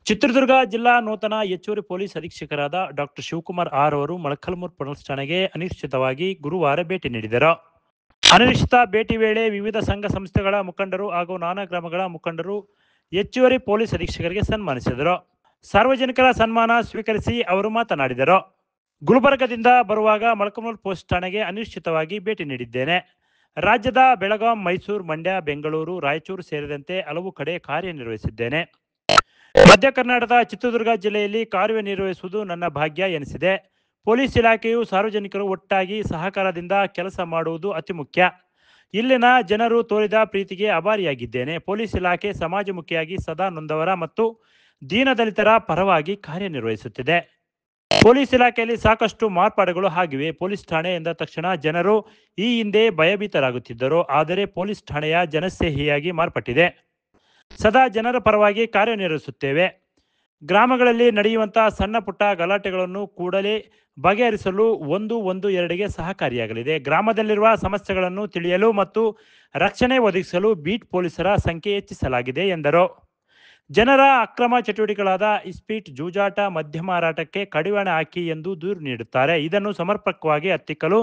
ಚಿತ್ರದುರ್ಗ ಜಿಲ್ಲಾ ನೂತನ ಹೆಚ್ಚುವರಿ ಪೊಲೀಸ್ ಅಧೀಕ್ಷಕರಾದ ಡಾಕ್ಟರ್ ಶಿವಕುಮಾರ್ ಆರ್ ಅವರು ಮೊಳಕಾಲ್ಮೂರು ಪೊಲೀಸ್ ಠಾಣೆಗೆ ಅನಿಶ್ಚಿತವಾಗಿ ಗುರುವಾರ ಭೇಟಿ ನೀಡಿದರು. ಅನಿಶ್ಚಿತ ಭೇಟಿ ವೇಳೆ ವಿವಿಧ ಸಂಘ ಸಂಸ್ಥೆಗಳ ಮುಖಂಡರು ಹಾಗೂ ನಾನಾ ಗ್ರಾಮಗಳ ಮುಖಂಡರು ಹೆಚ್ಚುವರಿ ಪೊಲೀಸ್ ಅಧೀಕ್ಷಕರಿಗೆ ಸನ್ಮಾನಿಸಿದರು. ಸಾರ್ವಜನಿಕರ ಸನ್ಮಾನ ಸ್ವೀಕರಿಸಿ ಅವರು ಮಾತನಾಡಿದರು. ಗುಲ್ಬರ್ಗದಿಂದ ಬರುವಾಗ ಮೊಳಕಾಲ್ಮೂರು ಪೊಲೀಸ್ ಠಾಣೆಗೆ ಅನಿಶ್ಚಿತವಾಗಿ ಭೇಟಿ ನೀಡಿದ್ದೇನೆ. ರಾಜ್ಯದ ಬೆಳಗಾಂ, ಮೈಸೂರು, ಮಂಡ್ಯ, ಬೆಂಗಳೂರು, ರಾಯಚೂರು ಸೇರಿದಂತೆ ಹಲವು ಕಡೆ ಕಾರ್ಯನಿರ್ವಹಿಸಿದ್ದೇನೆ. ಮಧ್ಯ ಕರ್ನಾಟಕದ ಚಿತ್ರದುರ್ಗ ಜಿಲ್ಲೆಯಲ್ಲಿ ಕಾರ್ಯನಿರ್ವಹಿಸುವುದು ನನ್ನ ಭಾಗ್ಯ ಎನಿಸಿದೆ. ಪೊಲೀಸ್ ಇಲಾಖೆಯು ಸಾರ್ವಜನಿಕರು ಒಟ್ಟಾಗಿ ಸಹಕಾರದಿಂದ ಕೆಲಸ ಮಾಡುವುದು ಅತಿ ಮುಖ್ಯ. ಇಲ್ಲಿನ ಜನರು ತೋರಿದ ಪ್ರೀತಿಗೆ ಆಭಾರಿಯಾಗಿದ್ದೇನೆ. ಪೊಲೀಸ್ ಇಲಾಖೆ ಸಮಾಜಮುಖಿಯಾಗಿ ಸದಾ ನೊಂದವರ ಮತ್ತು ದೀನದಲಿತರ ಪರವಾಗಿ ಕಾರ್ಯನಿರ್ವಹಿಸುತ್ತಿದೆ. ಪೊಲೀಸ್ ಇಲಾಖೆಯಲ್ಲಿ ಸಾಕಷ್ಟು ಮಾರ್ಪಾಡುಗಳು ಆಗಿವೆ. ಪೊಲೀಸ್ ಠಾಣೆ ಎಂದ ತಕ್ಷಣ ಜನರು ಈ ಹಿಂದೆ ಭಯಭೀತರಾಗುತ್ತಿದ್ದರು. ಆದರೆ ಪೊಲೀಸ್ ಠಾಣೆಯ ಜನಸ್ನೇಹಿಯಾಗಿ ಮಾರ್ಪಟ್ಟಿದೆ. ಸದಾ ಜನರ ಪರವಾಗಿ ಕಾರ್ಯನಿರ್ವಹಿಸುತ್ತೇವೆ. ಗ್ರಾಮಗಳಲ್ಲಿ ನಡೆಯುವಂತಹ ಸಣ್ಣ ಪುಟ್ಟ ಗಲಾಟೆಗಳನ್ನು ಕೂಡಲೇ ಬಗೆಹರಿಸಲು 112ಗೆ ಸಹಕಾರಿಯಾಗಲಿದೆ. ಗ್ರಾಮದಲ್ಲಿರುವ ಸಮಸ್ಯೆಗಳನ್ನು ತಿಳಿಯಲು ಮತ್ತು ರಕ್ಷಣೆ ಒದಗಿಸಲು ಬೀಟ್ ಪೊಲೀಸರ ಸಂಖ್ಯೆ ಹೆಚ್ಚಿಸಲಾಗಿದೆ ಎಂದರು. ಜನರ ಅಕ್ರಮ ಚಟುವಟಿಕೆಗಳಾದ ಇಸ್ಪೀಟ್, ಜೂಜಾಟ, ಮದ್ಯ ಮಾರಾಟಕ್ಕೆ ಕಡಿವಾಣ ಹಾಕಿ ಎಂದು ದೂರು ನೀಡುತ್ತಾರೆ. ಇದನ್ನು ಸಮರ್ಪಕವಾಗಿ ಹತ್ತಿಕ್ಕಲು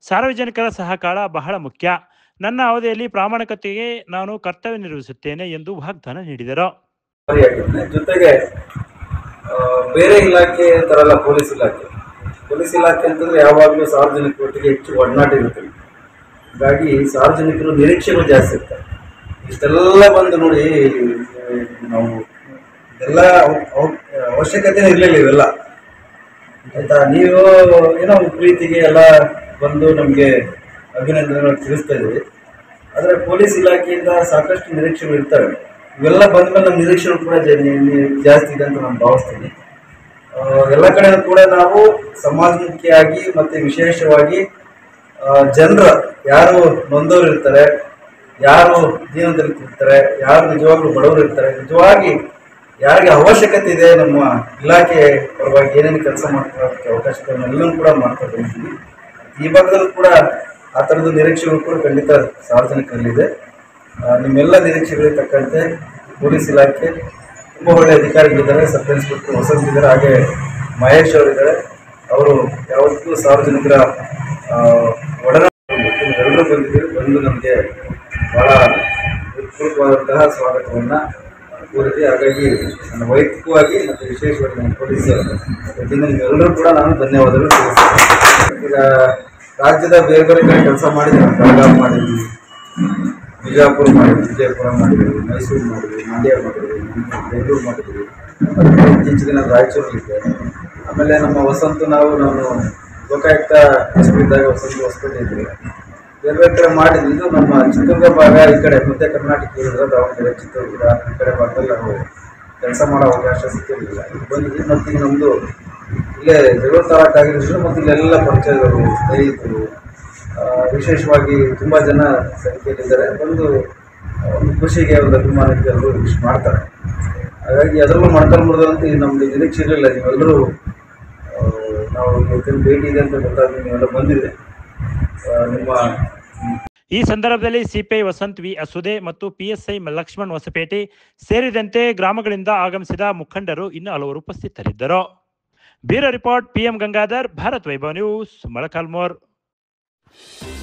ಸಾರ್ವಜನಿಕರ ಸಹಕಾರ ಬಹಳ ಮುಖ್ಯ. ನನ್ನ ಅವಧಿಯಲ್ಲಿ ಪ್ರಾಮಾಣಿಕತೆಗೆ ನಾನು ಕರ್ತವ್ಯ ನಿರ್ವಹಿಸುತ್ತೇನೆ ಎಂದು ವಾಗ್ದಾನ ನೀಡಿದರು. ಜೊತೆಗೆ ಬೇರೆ ಇಲಾಖೆ ತರಲ್ಲ ಪೊಲೀಸ್ ಇಲಾಖೆ ಅಂತಂದ್ರೆ ಯಾವಾಗಲೂ ಸಾರ್ವಜನಿಕರೊಟ್ಟಿಗೆ ಹೆಚ್ಚು ಒಡನಾಟ ಇರುತ್ತೆ. ಹಾಗಾಗಿ ಸಾರ್ವಜನಿಕರು ನಿರೀಕ್ಷೆಗಳು ಜಾಸ್ತಿ ಇರ್ತಾರೆ. ಇಷ್ಟೆಲ್ಲ ಬಂದು ನೋಡಿ, ನಾವು ಇದೆಲ್ಲ ಅವಶ್ಯಕತೆ ಇರಲಿಲ್ಲ ಇವೆಲ್ಲ, ಆಯ್ತಾ. ನೀವು ಏನೋ ಪ್ರೀತಿಗೆ ಎಲ್ಲ ಬಂದು ನಮಗೆ ಅಭಿನಂದನೆಗಳು ತಿಳಿಸ್ತಾ ಇದ್ದೀವಿ. ಆದರೆ ಪೊಲೀಸ್ ಇಲಾಖೆಯಿಂದ ಸಾಕಷ್ಟು ನಿರೀಕ್ಷೆಗಳು ಇರ್ತವೆ. ಇವೆಲ್ಲ ಬಂದ್ಮೇಲೆ ನಮ್ಮ ನಿರೀಕ್ಷೆಗಳು ಕೂಡ ಜಾಸ್ತಿ ಇದೆ ಅಂತ ನಾನು ಭಾವಿಸ್ತೀನಿ. ಎಲ್ಲ ಕಡೆ ಕೂಡ ನಾವು ಸಮಾಜಮುಖಿಯಾಗಿ ಮತ್ತು ವಿಶೇಷವಾಗಿ ಜನರ ಯಾರು ನೊಂದವರು ಇರ್ತಾರೆ, ಯಾರು ಜೀವನದಲ್ಲಿರ್ತಾರೆ, ಯಾರು ನಿಜವಾಗ್ಲೂ ಬಡವರು ಇರ್ತಾರೆ, ನಿಜವಾಗಿ ಯಾರಿಗೆ ಅವಶ್ಯಕತೆ ಇದೆ ನಮ್ಮ ಇಲಾಖೆ ಪರವಾಗಿ ಏನೇನು ಕೆಲಸ ಮಾಡ್ಕೊಳ್ಳೋಕ್ಕೆ ಅವಕಾಶಗಳನ್ನೆಲ್ಲವೂ ಕೂಡ ಮಾಡ್ತಾ ಬಂದಿದ್ದೀವಿ. ಈ ಭಾಗದಲ್ಲೂ ಕೂಡ ಆ ಥರದ ನಿರೀಕ್ಷೆಗಳು ಕೂಡ ಖಂಡಿತ ಸಾರ್ವಜನಿಕರಲ್ಲಿದೆ. ನಿಮ್ಮೆಲ್ಲ ನಿರೀಕ್ಷೆಗಳಿಗೆ ತಕ್ಕಂತೆ ಪೊಲೀಸ್ ಇಲಾಖೆ ತುಂಬ ಒಳ್ಳೆಯ ಅಧಿಕಾರಿಗಳಿದ್ದಾರೆ. ಸಬ್ ಇನ್ಸ್ಪೆಕ್ಟರ್ ವಸಂತ್ ಇದ್ದಾರೆ, ಹಾಗೆ ಮಹೇಶ್ ಅವರಿದ್ದಾರೆ. ಅವರು ಯಾವತ್ತೂ ಸಾರ್ವಜನಿಕರ ಎಲ್ಲರೂ ಬಂದಿದ್ದೀವಿ. ಬಂದು ನಮಗೆ ಭಾಳ ಉತ್ಪೂರ್ವವಾದಂತಹ ಸ್ವಾಗತವನ್ನು ಕೋರಿದೆ. ಹಾಗಾಗಿ ನನ್ನ ವೈಯಕ್ತಿಕವಾಗಿ ಮತ್ತು ವಿಶೇಷವಾಗಿ ನಮ್ಮ ಪೊಲೀಸ್ ವತಿಯಿಂದ ನಿಮ್ಮೆಲ್ಲರೂ ಕೂಡ ನಾನು ಧನ್ಯವಾದಗಳು ತಿಳಿಸ್ತೇನೆ. ಈಗ ರಾಜ್ಯದ ಬೇರೆ ಬೇರೆ ಕಡೆ ಕೆಲಸ ಮಾಡಿದ್ದೀವಿ. ಬೆಳಗಾವಿ ಮಾಡಿದ್ವಿ, ಬಿಜಾಪುರ ಮಾಡಿದ್ವಿ, ವಿಜಯಪುರ ಮಾಡಿದ್ವಿ, ಮೈಸೂರು ಮಾಡಿದ್ವಿ, ಮಂಡ್ಯ ಮಾಡಿದ್ವಿ, ಬೆಂಗಳೂರು ಮಾಡಿದ್ವಿ, ಇತ್ತೀಚಿನ ದಿನ ರಾಯಚೂರಲ್ಲಿದ್ದೆ. ಆಮೇಲೆ ನಮ್ಮ ನಾನು ಲೋಕಾಯುಕ್ತ ಇದ್ದಾಗ ಹೊಸಪೇಟೆ ಇದ್ವಿ. ಬೇರೆ ಬೇರೆ ಕಡೆ ಮಾಡಿದ್ವಿ. ಇದು ನಮ್ಮ ಚಿತ್ರದುರ್ಗ ಭಾಗ, ಈ ಕಡೆ ಮಧ್ಯ ಕರ್ನಾಟಕ ಇರೋದ್ರ ದಾವಣಗೆರೆ, ಚಿತ್ರದುರ್ಗ ಈ ಕಡೆ ಭಾಗದಲ್ಲಿ ನಾವು ಕೆಲಸ ಮಾಡೋ ಅವಕಾಶ ಸಿಕ್ಕಿರಲಿಲ್ಲ. ಇದು ಬಂದಿದ್ವಿ. ಮತ್ತು ಈಗ ನಮ್ಮದು ಇಲ್ಲೇ ಬೆಂಗಳೂರು ತಾಲೂಕು ಆಗಿರೋದ್ರಿಂದ ಮತ್ತು ಇಲ್ಲೆಲ್ಲ ಪರಿಚಯಗಳು, ಸ್ನೇಹಿತರು, ವಿಶೇಷವಾಗಿ ತುಂಬ ಜನ ಸಂಖ್ಯೆಯಲ್ಲಿದ್ದಾರೆ. ಒಂದು ಖುಷಿಗೆ, ಒಂದು ಅಭಿಮಾನಕ್ಕೆ ಎಲ್ಲರೂ ವಿಶ್ ಮಾಡ್ತಾರೆ. ಹಾಗಾಗಿ ಅದರಲ್ಲೂ ಮೊಳಕಾಲ್ಮೂರದಂತೂ ನಮ್ಮದು ನಿರೀಕ್ಷೆ ಇರಲಿಲ್ಲ. ನೀವೆಲ್ಲರೂ ನಾವು ಇವತ್ತಿನ ಭೇಟಿ ಇದೆ ಅಂತ ಗೊತ್ತಾಗ ನೀವೆಲ್ಲ ಬಂದಿದೆ. ಈ ಸಂದರ್ಭದಲ್ಲಿ ಸಿಪಿಐ ವಸಂತ್ ವಿ ಅಸುದೆ ಮತ್ತು ಪಿಎಸ್ಐ ಲಕ್ಷ್ಮಣ್ ಹೊಸಪೇಟೆ ಸೇರಿದಂತೆ ಗ್ರಾಮಗಳಿಂದ ಆಗಮಿಸಿದ ಮುಖಂಡರು ಇನ್ನು ಹಲವರು ಉಪಸ್ಥಿತರಿದ್ದರು. Bureau report, PM Gangadhar, Bharat Vaibhav news, Molakalmuru.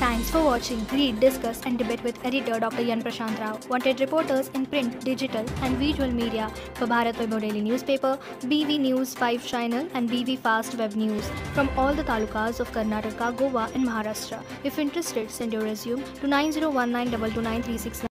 Thanks for watching. Read, discuss and debate with editor Dr. Yan Prashant Rao. Wanted reporters in print, digital and visual media for Bharat Vaibhav Daily Newspaper, BV News 5 Channel and BV Fast Web News from all the talukas of Karnataka, Goa and Maharashtra. If interested, send your resume to 9019229369.